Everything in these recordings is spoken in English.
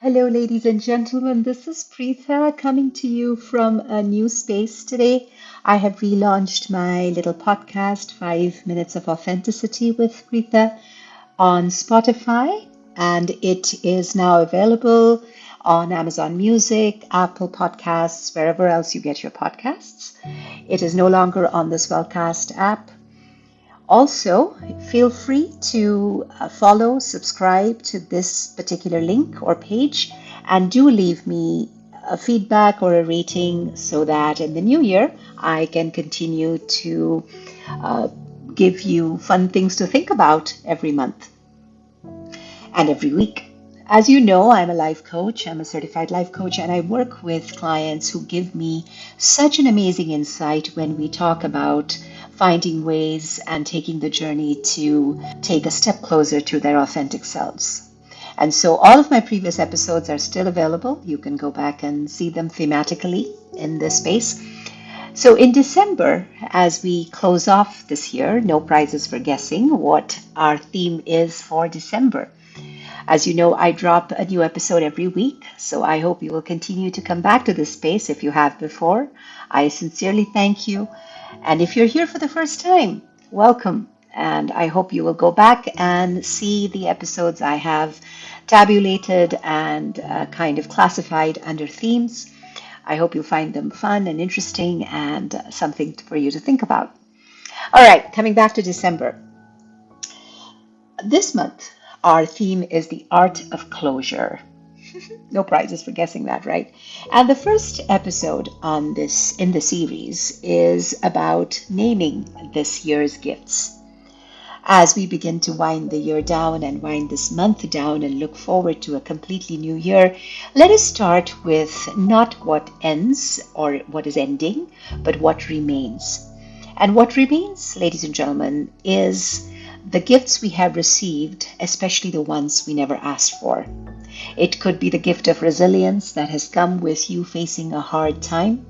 Hello, ladies and gentlemen. This is Preetha coming to you from a new space today. I have relaunched my little podcast, 5 Minutes of Authenticity with Preetha, on Spotify, and it is now available on Amazon Music, Apple Podcasts, wherever else you get your podcasts. It is no longer on the Swellcast app. Also, feel free to follow, subscribe to this particular link or page, and do leave me a feedback or a rating so that in the new year I can continue to uh, give you fun things to think about every month and every week. As you know, I'm a life coach, I'm a certified life coach, and I work with clients who give me such an amazing insight when we talk about finding ways and taking the journey to take a step closer to their authentic selves. And so all of my previous episodes are still available. You can go back and see them thematically in this space. So in December, as we close off this year, no prizes for guessing what our theme is for December. As you know, I drop a new episode every week, so I hope you will continue to come back to this space if you have before. I sincerely thank you. And if you're here for the first time, welcome. And I hope you will go back and see the episodes I have tabulated and kind of classified under themes. I hope you find them fun and interesting and something for you to think about. All right, coming back to December. This month, our theme is the art of closure. No prizes for guessing that, right? And the first episode on this in the series is about naming this year's gifts. As we begin to wind the year down and wind this month down and look forward to a completely new year, let us start with not what ends or what is ending, but what remains. And what remains, ladies and gentlemen, is the gifts we have received, especially the ones we never asked for. It could be the gift of resilience that has come with you facing a hard time.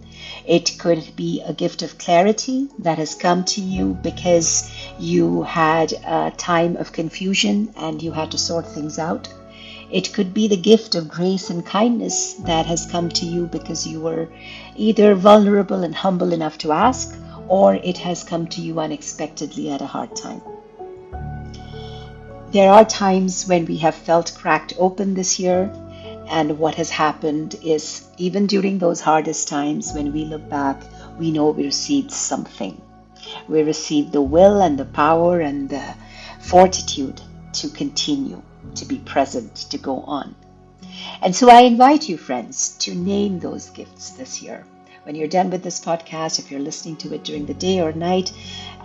It could be a gift of clarity that has come to you because you had a time of confusion and you had to sort things out. It could be the gift of grace and kindness that has come to you because you were either vulnerable and humble enough to ask, or it has come to you unexpectedly at a hard time. There are times when we have felt cracked open this year, and what has happened is even during those hardest times, when we look back, we know we received something. We received the will and the power and the fortitude to continue, to be present, to go on. And so I invite you, friends, to name those gifts this year. When you're done with this podcast, if you're listening to it during the day or night,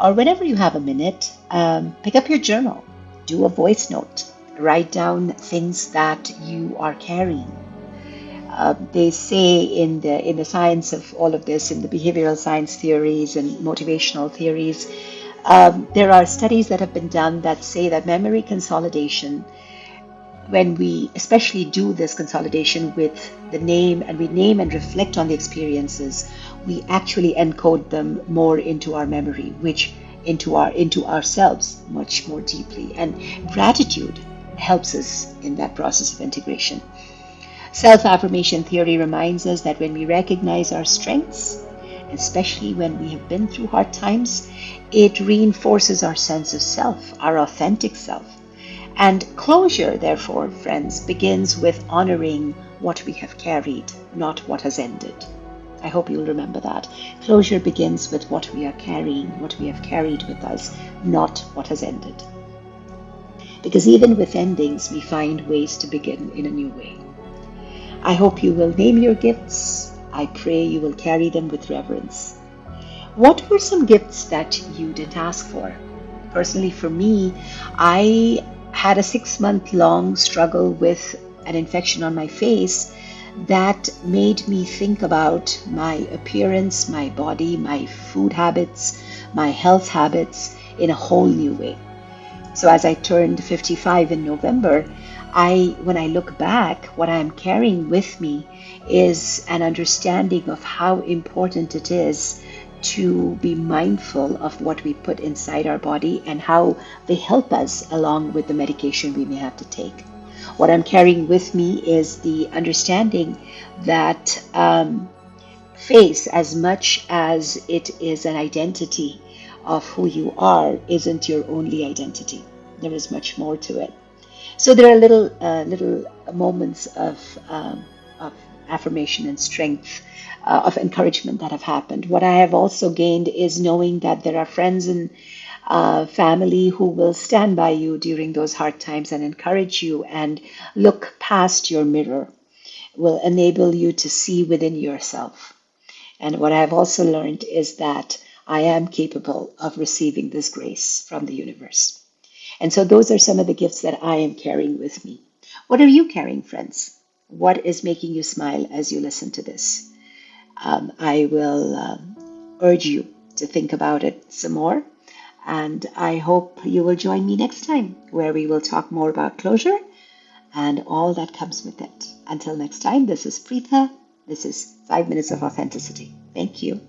or whenever you have a minute, pick up your journal. Do a voice note. Write down things that you are carrying. They say in the science of all of this, in the behavioral science theories and motivational theories, there are studies that have been done that say that memory consolidation, when we especially do this consolidation with the name, and we name and reflect on the experiences, we actually encode them more into our memory, which into ourselves much more deeply. And gratitude helps us in that process of integration. Self-affirmation theory reminds us that when we recognize our strengths, especially when we have been through hard times, it reinforces our sense of self, our authentic self. And closure, therefore, friends, begins with honoring what we have carried, not what has ended. I hope you'll remember that. Closure begins with what we are carrying, what we have carried with us, not what has ended. Because even with endings, we find ways to begin in a new way. I hope you will name your gifts. I pray you will carry them with reverence. What were some gifts that you didn't ask for? Personally, for me, I had a 6-month-long struggle with an infection on my face that made me think about my appearance, my body, my food habits, my health habits in a whole new way. So as I turned 55 in November, when I look back, what I'm carrying with me is an understanding of how important it is to be mindful of what we put inside our body and how they help us along with the medication we may have to take. What I'm carrying with me is the understanding that face, as much as it is an identity of who you are, isn't your only identity. There is much more to it. So there are little moments of affirmation and strength, of encouragement that have happened. What I have also gained is knowing that there are friends and family who will stand by you during those hard times and encourage you and look past your mirror, will enable you to see within yourself. And what I've also learned is that I am capable of receiving this grace from the universe. And so those are some of the gifts that I am carrying with me. What are you carrying, friends? What is making you smile as you listen to this? I will urge you to think about it some more. And I hope you will join me next time, where we will talk more about closure and all that comes with it. Until next time, this is Preetha. This is 5 Minutes of Authenticity. Thank you.